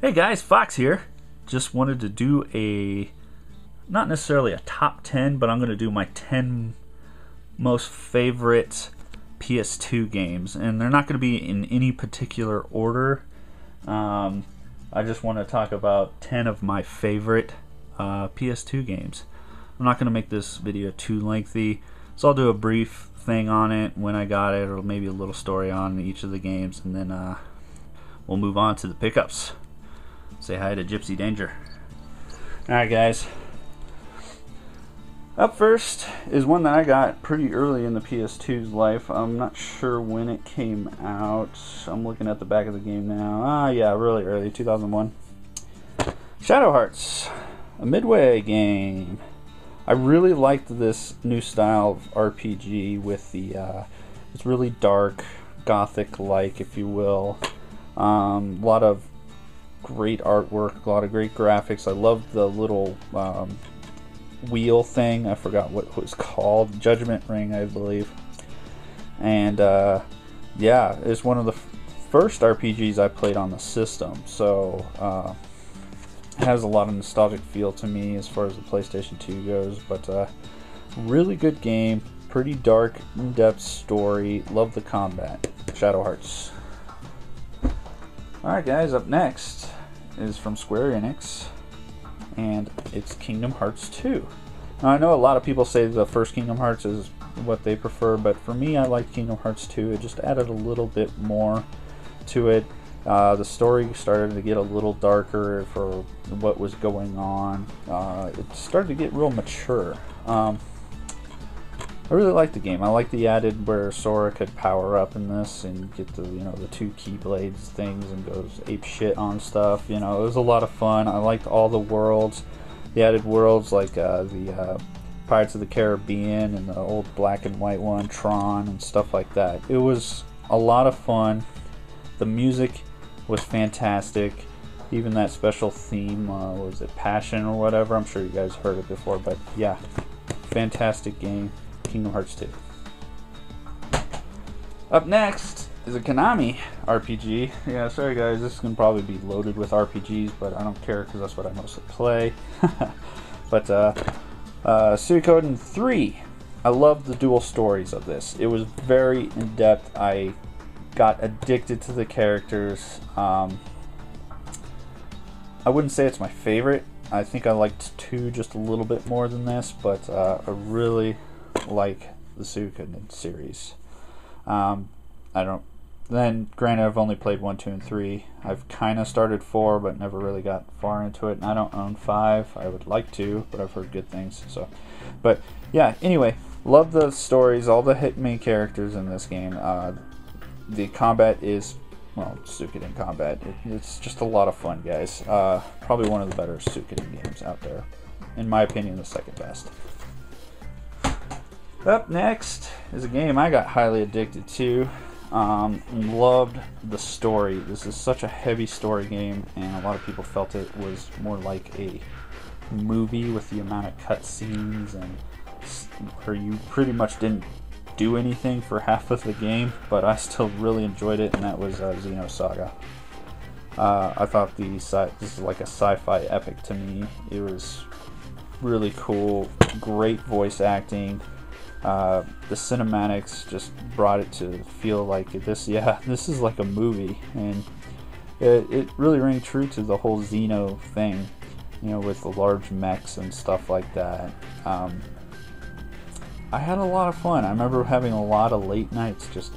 Hey guys, Fox here. Just wanted to do not necessarily a top 10, but I'm going to do my 10 most favorite PS2 games. And they're not going to be in any particular order. I just want to talk about 10 of my favorite PS2 games. I'm not going to make this video too lengthy, so I'll do a brief thing on it when I got it, or maybe a little story on each of the games, and then we'll move on to the pickups. Say hi to Gypsy Danger. Alright guys, up first is one that I got pretty early in the PS2's life. I'm not sure when it came out. I'm looking at the back of the game now. Yeah, really early, 2001. Shadow Hearts, a Midway game. I really liked this new style of RPG with the it's really dark, gothic-like, if you will. A lot of great artwork, a lot of great graphics. I loved the little wheel thing. I forgot what it was called. Judgment Ring, I believe. And yeah, it's one of the first RPGs I played on the system. So it has a lot of nostalgic feel to me as far as the PlayStation 2 goes. But really good game. Pretty dark, in-depth story. Love the combat. Shadow Hearts. Alright guys, up next is from Square Enix, and it's Kingdom Hearts 2. Now I know a lot of people say the first Kingdom Hearts is what they prefer, but for me I like Kingdom Hearts 2. It just added a little bit more to it. The story started to get a little darker for what was going on. It started to get real mature. I really like the game. I like the added where Sora could power up in this and get the the two Keyblades things and goes ape shit on stuff. It was a lot of fun. I liked all the worlds, the added worlds like the Pirates of the Caribbean and the old black and white one, Tron and stuff like that. It was a lot of fun. The music was fantastic. Even that special theme, was it Passion or whatever? I'm sure you guys heard it before, but yeah, fantastic game. Kingdom Hearts 2. Up next is a Konami RPG. Yeah, sorry guys, this is going to probably be loaded with RPGs, but I don't care because that's what I mostly play. But Suikoden III. I love the dual stories of this. It was very in-depth. I got addicted to the characters. I wouldn't say it's my favorite. I think I liked 2 just a little bit more than this, but I really like the Suikoden series. Then granted, I've only played 1, 2, and 3. I've kind of started 4, but never really got far into it, and I don't own 5. I would like to, but I've heard good things. So, but yeah, anyway, love the stories, all the main characters in this game. The combat is, well, Suikoden combat. It's just a lot of fun, guys. Probably one of the better Suikoden games out there. In my opinion, the second best. Up next is a game I got highly addicted to. Loved the story. This is such a heavy story game, and a lot of people felt it was more like a movie with the amount of cutscenes and where you pretty much didn't do anything for half of the game, but I still really enjoyed it, and that was Xenosaga. I thought this is like a sci-fi epic to me. It was really cool, great voice acting. The cinematics just brought it to feel like this is like a movie, and it really rang true to the whole Xeno thing, with the large mechs and stuff like that. I had a lot of fun. I remember having a lot of late nights just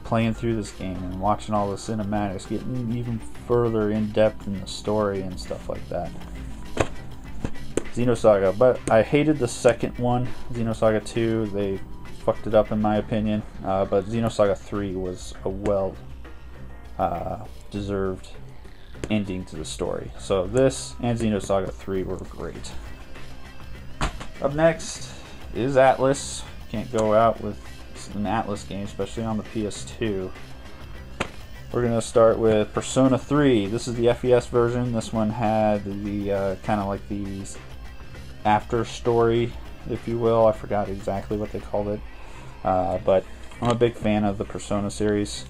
playing through this game and watching all the cinematics, getting even further in depth in the story and stuff like that. Xenosaga, but I hated the second one, Xenosaga 2. They fucked it up in my opinion, but Xenosaga 3 was a well deserved ending to the story. So this and Xenosaga 3 were great. Up next is Atlas. Can't go out with an Atlas game, especially on the PS2. We're going to start with Persona 3. This is the FES version. This one had the kind of like these after story, if you will. I forgot exactly what they called it, but I'm a big fan of the Persona series.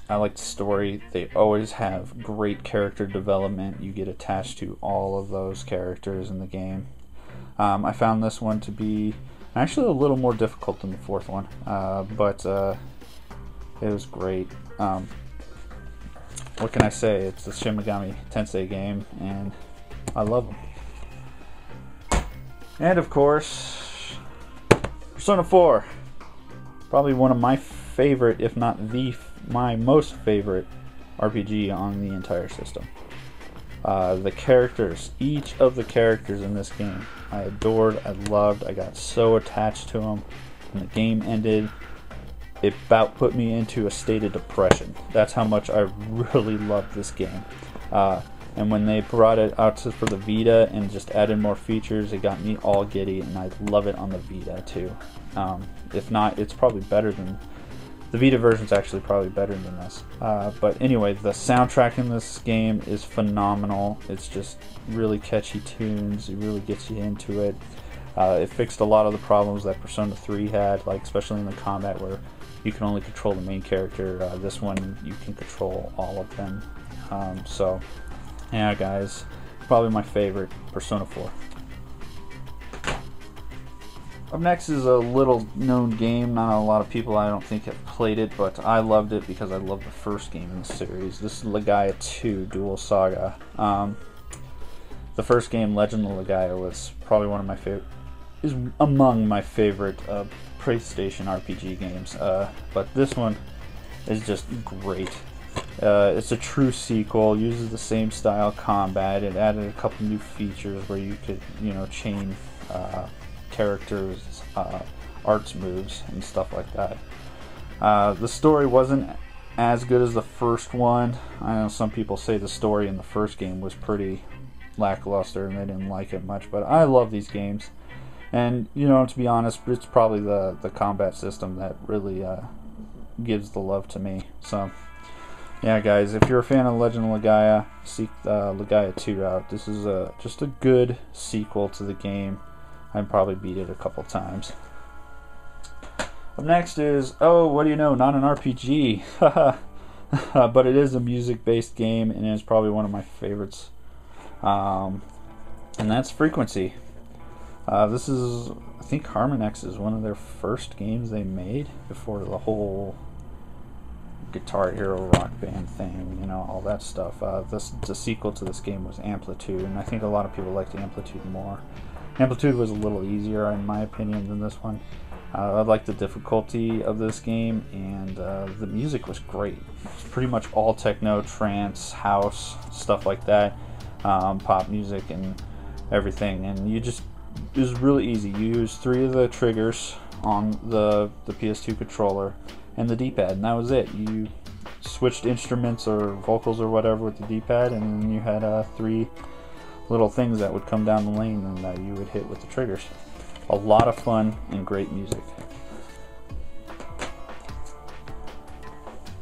I like the story. They always have great character development. You get attached to all of those characters in the game. I found this one to be actually a little more difficult than the fourth one, but it was great. What can I say? It's a Shin Megami Tensei game, and I love them. And of course, Persona 4. Probably one of my favorite, if not my most favorite RPG on the entire system. The characters, each of the characters in this game, I adored, I loved, I got so attached to them. When the game ended, it about put me into a state of depression. That's how much I really loved this game. And when they brought it out for the Vita and just added more features, it got me all giddy, and I love it on the Vita too. If not, it's probably better than the Vita version's actually probably better than this. But anyway, the soundtrack in this game is phenomenal. It's just really catchy tunes. It really gets you into it. It fixed a lot of the problems that Persona 3 had, like especially in the combat where you can only control the main character. This one you can control all of them. So yeah, guys, probably my favorite, Persona 4. Up next is a little known game. Not a lot of people, I don't think, have played it, but I loved it because I love the first game in the series. This is Legaia II Dual Saga. The first game, Legend of Legaia, was probably one of my favorite, is among my favorite PlayStation RPG games. But this one is just great. It's a true sequel, uses the same style combat. It added a couple new features where you could, chain characters, arts moves, and stuff like that. The story wasn't as good as the first one. I know some people say the story in the first game was pretty lackluster and they didn't like it much, but I love these games. And, to be honest, it's probably the combat system that really gives the love to me. So, yeah, guys, if you're a fan of Legend of Legaia, seek Legaia 2 out. This is just a good sequel to the game. I'd probably beat it a couple times. Up next is, what do you know, not an RPG. But it is a music-based game, and it's probably one of my favorites. And that's Frequency. This is, I think Harmon X is one of their first games they made before the whole Guitar Hero Rock Band thing, all that stuff. The sequel to this game was Amplitude, and I think a lot of people liked Amplitude more. Amplitude was a little easier, in my opinion, than this one. I liked the difficulty of this game, and the music was great. It's pretty much all techno, trance, house, stuff like that, pop music and everything. And it was really easy. You use 3 of the triggers on the PS2 controller and the D-pad, and that was it. You switched instruments or vocals or whatever with the D-pad, and then you had 3 little things that would come down the lane and that you would hit with the triggers. A lot of fun and great music.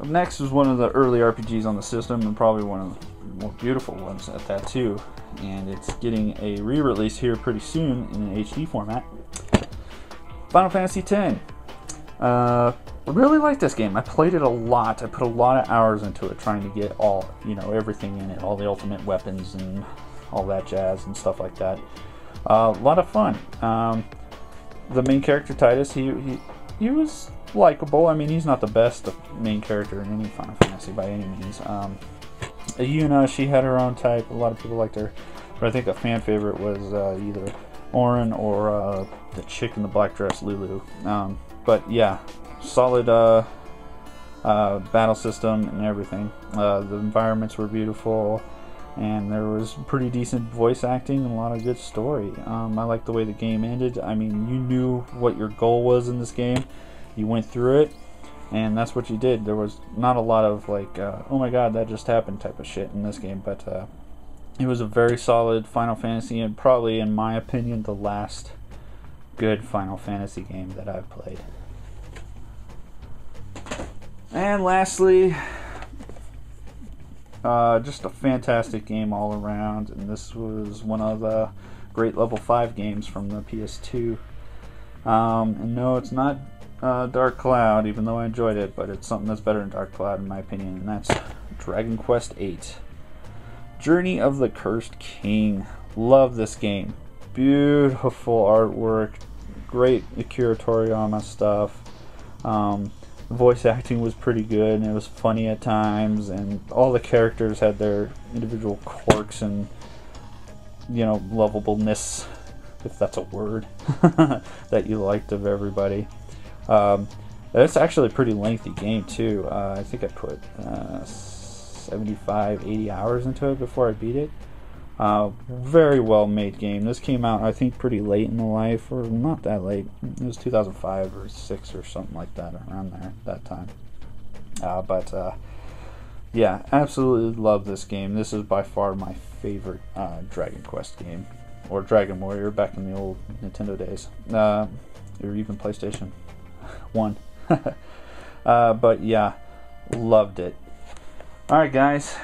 Up next is one of the early RPGs on the system, and probably one of the more beautiful ones at that too. And it's getting a re-release here pretty soon in an HD format. Final Fantasy X. I really like this game. I played it a lot. I put a lot of hours into it trying to get all, everything in it, all the ultimate weapons and all that jazz and stuff like that. A lot of fun. The main character, Titus, he was likable. I mean, he's not the best main character in any Final Fantasy by any means. Yuna, she had her own type. A lot of people liked her, but I think a fan favorite was either Auron or the chick in the black dress, Lulu. But yeah, solid battle system and everything. The environments were beautiful, and there was pretty decent voice acting and a lot of good story. I like the way the game ended. I mean, you knew what your goal was in this game. You went through it, and that's what you did. There was not a lot of like, oh my god, that just happened type of shit in this game, but it was a very solid Final Fantasy, and probably, in my opinion, the last good Final Fantasy game that I've played. And lastly, just a fantastic game all around, and this was one of the great level 5 games from the PS2. And no, it's not Dark Cloud, even though I enjoyed it, but it's something that's better than Dark Cloud in my opinion, and that's Dragon Quest VIII. Journey of the Cursed King. Love this game. Beautiful artwork, great Akira Toriyama stuff. Voice acting was pretty good, and it was funny at times, and all the characters had their individual quirks and, you know, lovableness, if that's a word, that you liked of everybody. It's actually a pretty lengthy game too. I think I put 75, 80 hours into it before I beat it. Very well made game. This came out, I think, pretty late in the life, or not that late. It was 2005 or 6 or something like that, around there, that time. Yeah, absolutely love this game. This is by far my favorite Dragon Quest game, or Dragon Warrior back in the old Nintendo days, or even PlayStation 1. But yeah, loved it. Alright guys,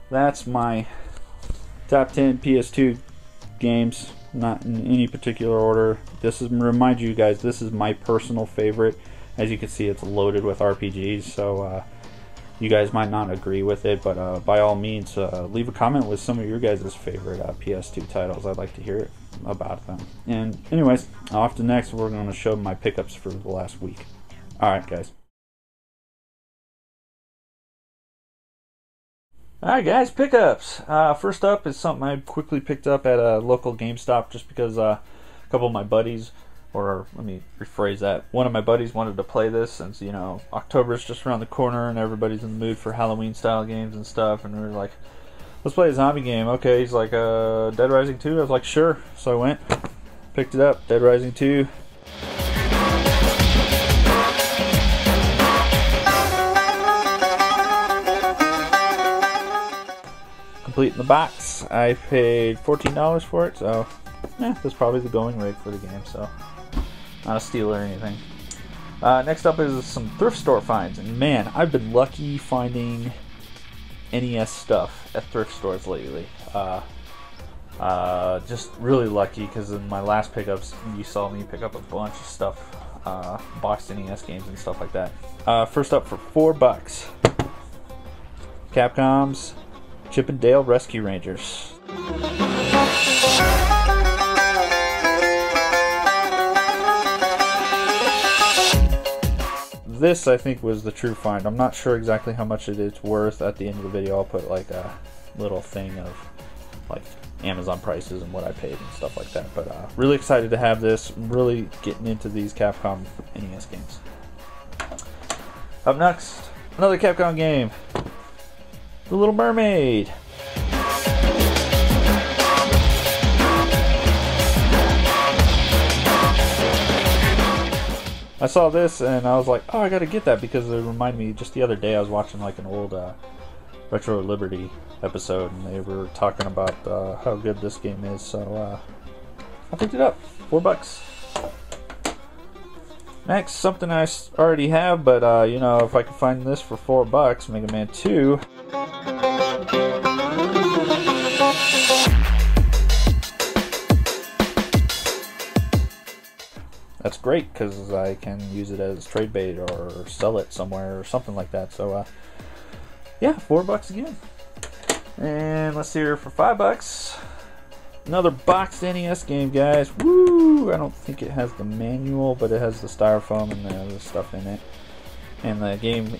that's my top 10 PS2 games, not in any particular order. This is, remind you guys, this is my personal favorite. As you can see, it's loaded with RPGs, so you guys might not agree with it, but by all means, leave a comment with some of your guys' favorite PS2 titles. I'd like to hear about them. And anyways, off to next, we're going to show my pickups for the last week. Alright guys. Alright guys, pickups. First up is something I quickly picked up at a local GameStop just because a couple of my buddies, or let me rephrase that, one of my buddies wanted to play this since, you know, October's just around the corner and everybody's in the mood for Halloween style games and stuff, and we were like, let's play a zombie game. Okay, he's like, Dead Rising 2? I was like, sure. So I went, picked it up, Dead Rising 2. Complete in the box. I paid $14 for it, so yeah, that's probably the going rate for the game, so not a steal or anything. Next up is some thrift store finds, and man, I've been lucky finding NES stuff at thrift stores lately. Just really lucky, because in my last pickups you saw me pick up a bunch of stuff, boxed NES games and stuff like that. First up, for $4, Capcom's Chip and Dale Rescue Rangers. This, I think, was the true find. I'm not sure exactly how much it is worth. At the end of the video, I'll put like a little thing of like Amazon prices and what I paid and stuff like that. But really excited to have this. I'm really getting into these Capcom NES games. Up next, another Capcom game, The Little Mermaid. I saw this and I was like, oh, I gotta get that, because it reminded me, just the other day I was watching like an old Retro Liberty episode, and they were talking about how good this game is, so I picked it up. $4. Next, something I already have, but you know, if I could find this for $4, Mega Man 2. That's great, because I can use it as trade bait or sell it somewhere or something like that. So yeah, $4 again. And let's see here, for $5, another boxed NES game, guys. Woo! I don't think it has the manual, but it has the styrofoam and the other stuff in it. And the game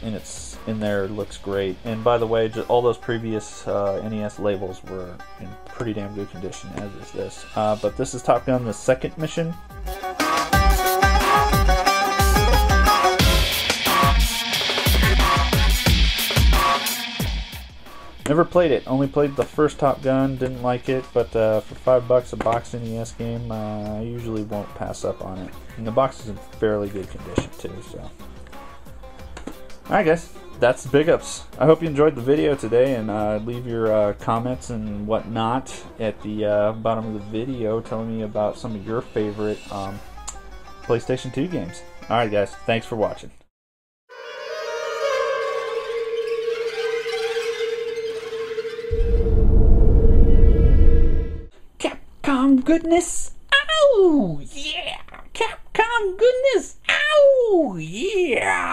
in there looks great. And by the way, all those previous NES labels were in pretty damn good condition, as is this. But this is Top Gun: The Second Mission. Never played it. Only played the first Top Gun. Didn't like it, but for $5, a boxed NES game, I usually won't pass up on it. And the box is in fairly good condition too. So, alright guys, that's the pickups. I hope you enjoyed the video today, and leave your comments and whatnot at the bottom of the video, telling me about some of your favorite PlayStation 2 games. Alright guys, thanks for watching. Capcom goodness! Ow! Yeah! Capcom goodness! Ow! Oh, yeah!